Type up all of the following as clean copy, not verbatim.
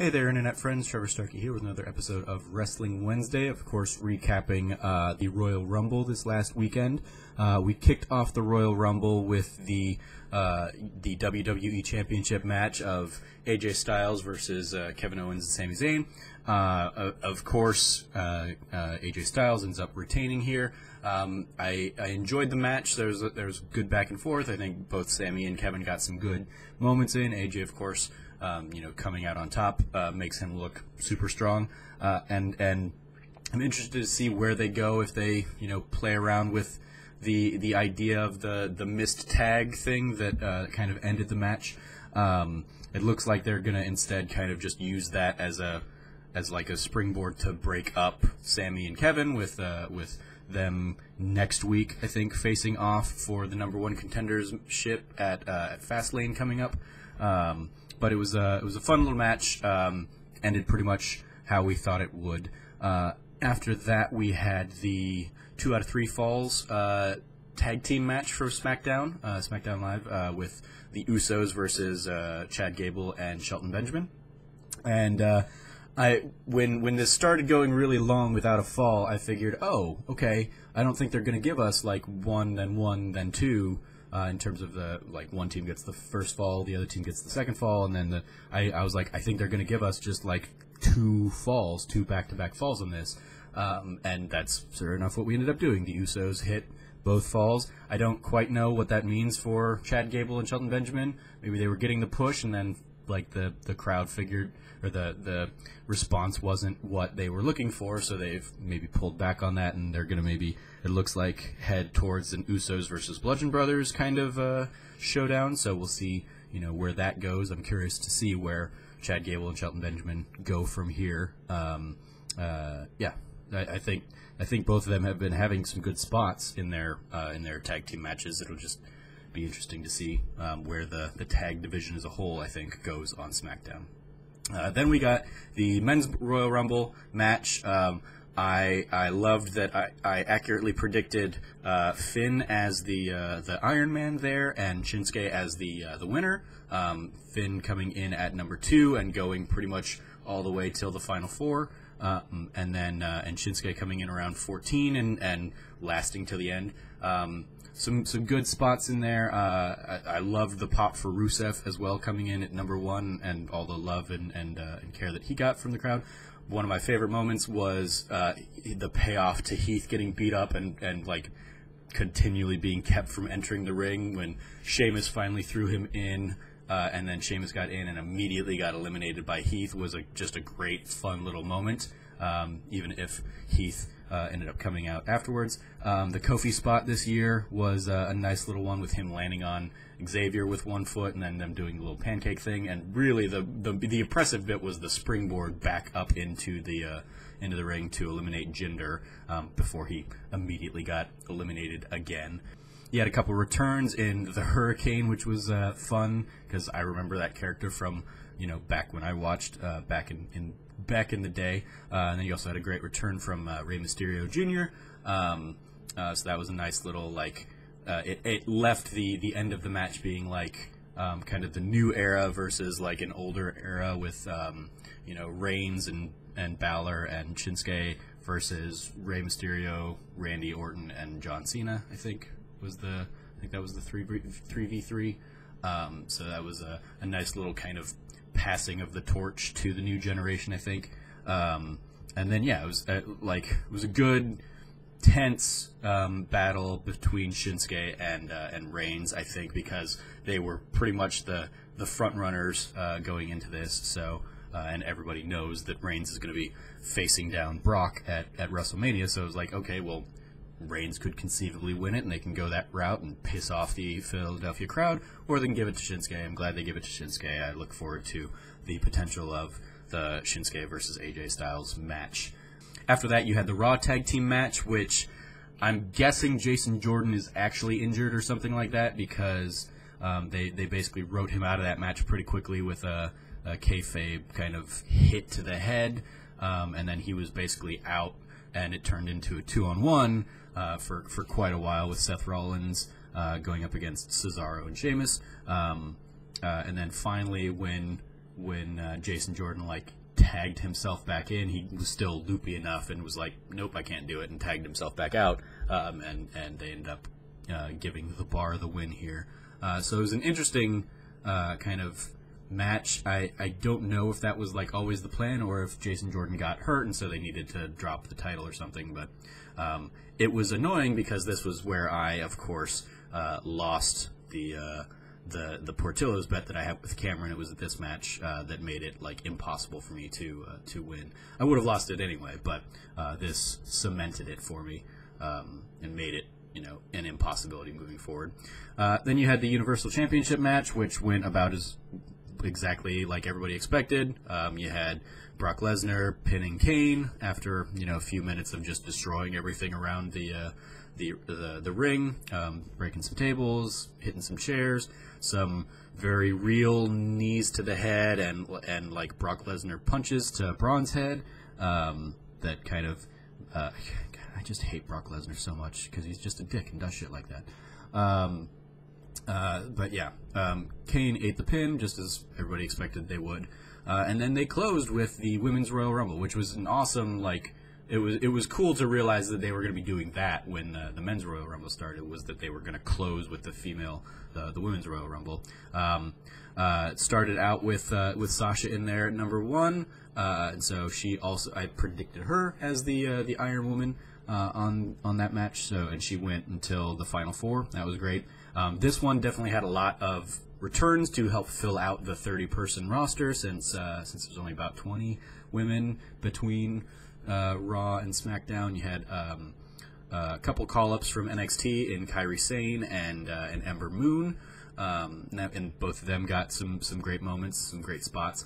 Hey there, Internet friends. Trevor Starkey here with another episode of Wrestling Wednesday. Of course, recapping the Royal Rumble this last weekend. We kicked off the Royal Rumble with the WWE Championship match of AJ Styles versus Kevin Owens and Sami Zayn. Of course, AJ Styles ends up retaining here. I enjoyed the match. There was good back and forth. I think both Sami and Kevin got some good moments in. AJ, of course, coming out on top makes him look super strong, and I'm interested to see where they go if they play around with the idea of the missed tag thing that kind of ended the match. It looks like they're gonna instead kind of just use that as like a springboard to break up Sami and Kevin with them next week, I think, facing off for the #1 contendership at Fastlane coming up. But it was a fun little match. Ended pretty much how we thought it would. After that, we had the 2 out of 3 falls tag team match for SmackDown Live, with the Usos versus Chad Gable and Shelton Benjamin. And when this started going really long without a fall, I figured, oh, okay, I don't think they're going to give us like 1, then 2. In terms of one team gets the first fall, the other team gets the second fall, and then I was like, I think they're going to give us just like 2 back-to-back falls on this, and that's sure enough what we ended up doing. The Usos hit both falls. I don't quite know what that means for Chad Gable and Shelton Benjamin. Maybe they were getting the push, and then like the crowd figured, or the response wasn't what they were looking for, so they've maybe pulled back on that, and they're going to maybe, it looks like, head towards an Usos versus Bludgeon Brothers kind of showdown. So we'll see where that goes. I'm curious to see where Chad Gable and Shelton Benjamin go from here. Yeah, I think both of them have been having some good spots in their tag team matches. It'll just be interesting to see where the tag division as a whole, I think, goes on SmackDown. Then we got the men's Royal Rumble match. I loved that I accurately predicted Finn as the Iron Man there, and Shinsuke as the winner. Finn coming in at number 2 and going pretty much all the way till the final 4, and then Shinsuke coming in around 14 and lasting till the end. Some good spots in there. I loved the pop for Rusev as well, coming in at number 1, and all the love and care that he got from the crowd. One of my favorite moments was the payoff to Heath getting beat up and like continually being kept from entering the ring when Sheamus finally threw him in, and then Sheamus got in and immediately got eliminated by Heath. Was just a great, fun little moment, even if Heath ended up coming out afterwards. The Kofi spot this year was a nice little one, with him landing on Xavier with 1 foot and then them doing a little pancake thing. And really the impressive bit was the springboard back up into the ring to eliminate Jinder before he immediately got eliminated again. He had a couple returns in the Hurricane, which was fun, because I remember that character from back when I watched back in the day. And then he also had a great return from Rey Mysterio Jr. So that was a nice little, like, it left the end of the match being like kind of the new era versus like an older era with Reigns and Balor and Shinsuke versus Rey Mysterio, Randy Orton, and John Cena. I think that was the 3v3. So that was a nice little kind of passing of the torch to the new generation, I think. And then it was a good, tense battle between Shinsuke and Reigns, I think, because they were pretty much the front runners going into this. So and everybody knows that Reigns is going to be facing down Brock at WrestleMania. So it was like, okay, well, Reigns could conceivably win it, and they can go that route and piss off the Philadelphia crowd, or they can give it to Shinsuke. I'm glad they give it to Shinsuke. I look forward to the potential of the Shinsuke versus AJ Styles match. After that, you had the Raw Tag Team match, which I'm guessing Jason Jordan is actually injured or something like that, because they basically wrote him out of that match pretty quickly with a kayfabe kind of hit to the head, and then he was basically out, and it turned into a 2-on-1 for quite a while, with Seth Rollins going up against Cesaro and Sheamus. And then finally, when Jason Jordan like tagged himself back in, he was still loopy enough and was like, nope, I can't do it, and tagged himself back out, and they ended up giving the Bar the win here. So it was an interesting kind of match. I don't know if that was like always the plan, or if Jason Jordan got hurt and so they needed to drop the title or something, but it was annoying because this was where I, of course, lost the Portillo's bet that I had with Cameron. It was at this match that made it like impossible for me to win. I would have lost it anyway, but this cemented it for me and made it, you know, an impossibility moving forward. Then you had the Universal Championship match, which went about as exactly like everybody expected. You had Brock Lesnar pinning Kane after, you know, a few minutes of just destroying everything around the ring, breaking some tables, hitting some chairs, some very real knees to the head, and like Brock Lesnar punches to Braun's head. That kind of I just hate Brock Lesnar so much because he's just a dick and does shit like that. But yeah, Kane ate the pin just as everybody expected they would, and then they closed with the Women's Royal Rumble, which was an awesome, like, it was cool to realize that they were going to be doing that when the Men's Royal Rumble started, was that they were going to close with the Women's Royal Rumble. It started out with Sasha in there at number 1, and so I predicted her as the Iron Woman on that match, and she went until the Final 4. That was great. This one definitely had a lot of returns to help fill out the 30-person roster, since there's only about 20 women between Raw and SmackDown. You had a couple call-ups from NXT in Kairi Sane and Ember Moon, and both of them got some great moments, some great spots.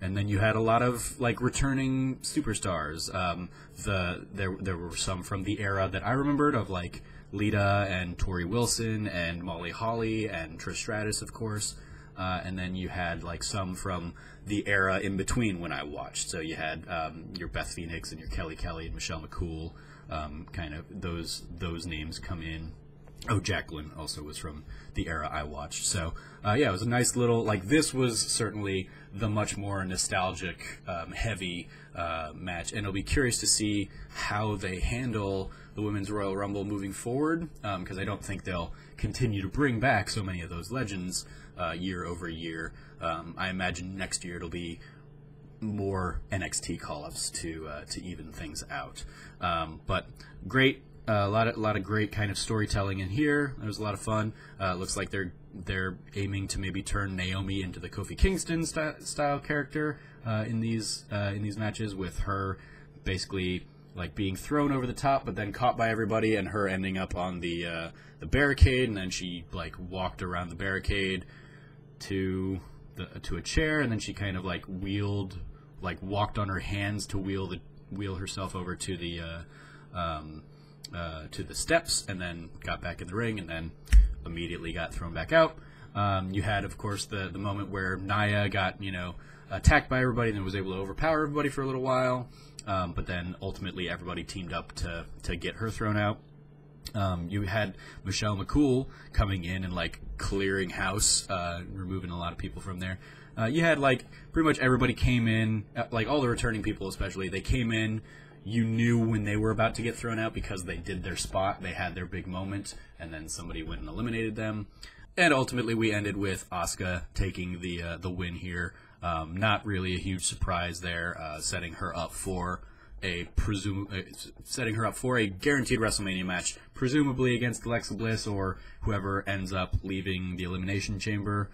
And then you had a lot of like returning superstars. There were some from the era that I remembered, of like Lita and Tori Wilson and Molly Holly and Trish Stratus, of course. And then you had like some from the era in between when I watched. So you had your Beth Phoenix and your Kelly Kelly and Michelle McCool. Kind of those names come in. Oh, Jacqueline also was from the era I watched. So, yeah, it was a nice little, like, this was certainly the much more nostalgic, heavy match. And it'll be curious to see how they handle the Women's Royal Rumble moving forward, because I don't think they'll continue to bring back so many of those legends year over year. I imagine next year it'll be more NXT call-ups to even things out. But great. A lot of great kind of storytelling in here. It was a lot of fun. Looks like they're aiming to maybe turn Naomi into the Kofi Kingston style character in these matches, with her basically like being thrown over the top, but then caught by everybody, and her ending up on the barricade, and then she like walked around the barricade to a chair, and then she kind of like walked on her hands to wheel herself over to the steps, and then got back in the ring, and then immediately got thrown back out. You had, of course, the moment where Nia got, attacked by everybody and was able to overpower everybody for a little while, but then ultimately everybody teamed up to get her thrown out. You had Michelle McCool coming in and like clearing house, removing a lot of people from there. You had like pretty much everybody came in, like all the returning people especially, they came in. You knew when they were about to get thrown out because they did their spot, they had their big moment, and then somebody went and eliminated them. And ultimately we ended with Asuka taking the win here. Not really a huge surprise there, setting her up for a guaranteed WrestleMania match, presumably against Alexa Bliss or whoever ends up leaving the Elimination Chamber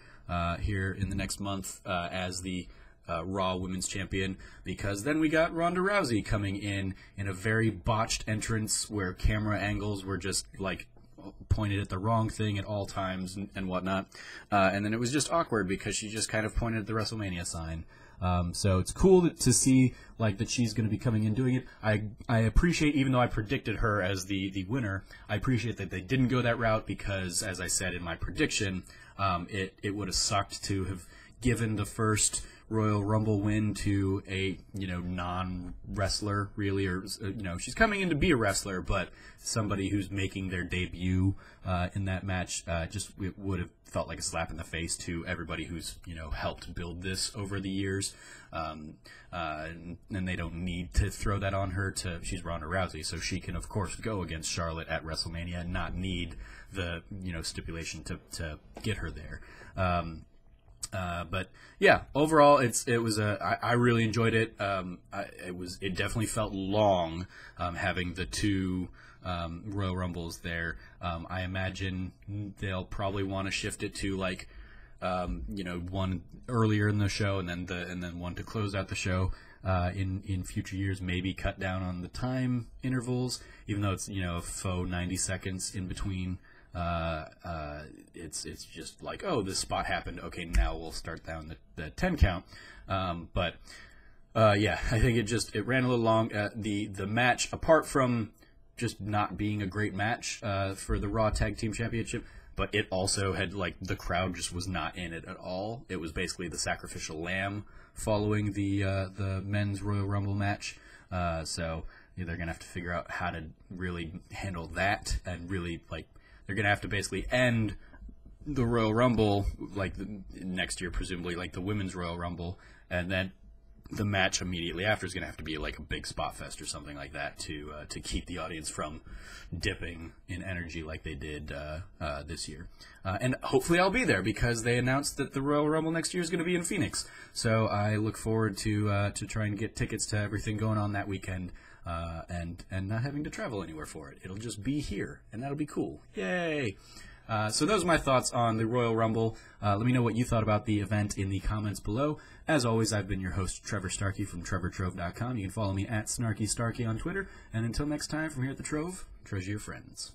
here in the next month as the Raw Women's Champion, because then we got Ronda Rousey coming in a very botched entrance where camera angles were just like pointed at the wrong thing at all times and whatnot, and then it was just awkward because she just kind of pointed at the WrestleMania sign. So it's cool to see like that she's going to be coming in doing it. I appreciate, even though I predicted her as the winner, I appreciate that they didn't go that route, because as I said in my prediction, it would have sucked to have given the first Royal Rumble win to a non-wrestler really, or she's coming in to be a wrestler, but somebody who's making their debut in that match. It would have felt like a slap in the face to everybody who's helped build this over the years, and they don't need to throw that on her. She's Ronda Rousey, so she can of course go against Charlotte at WrestleMania and not need the stipulation to get her there. But yeah, overall, I really enjoyed it. It definitely felt long, having the two Royal Rumbles there. I imagine they'll probably want to shift it to one earlier in the show and then one to close out the show in future years. Maybe cut down on the time intervals, even though it's a faux 90 seconds in between. It's just like, oh, this spot happened. Okay, now we'll start down the 10 count. But I think it ran a little long. The match, apart from just not being a great match for the Raw Tag Team Championship, but it also had the crowd just was not in it at all. It was basically the sacrificial lamb following the men's Royal Rumble match. So they're gonna have to figure out how to really handle that, and really they're going to have to basically end the Royal Rumble, next year, presumably, the Women's Royal Rumble, and then the match immediately after is going to have to be a big spot fest or something like that to keep the audience from dipping in energy like they did this year. And hopefully I'll be there, because they announced that the Royal Rumble next year is going to be in Phoenix. So I look forward to trying to get tickets to everything going on that weekend. And not having to travel anywhere for it. It'll just be here, and that'll be cool. Yay! So those are my thoughts on the Royal Rumble. Let me know what you thought about the event in the comments below. As always, I've been your host, Trevor Starkey from TrevorTrove.com. You can follow me at SnarkyStarkey on Twitter. And until next time, from here at the Trove, treasure your friends.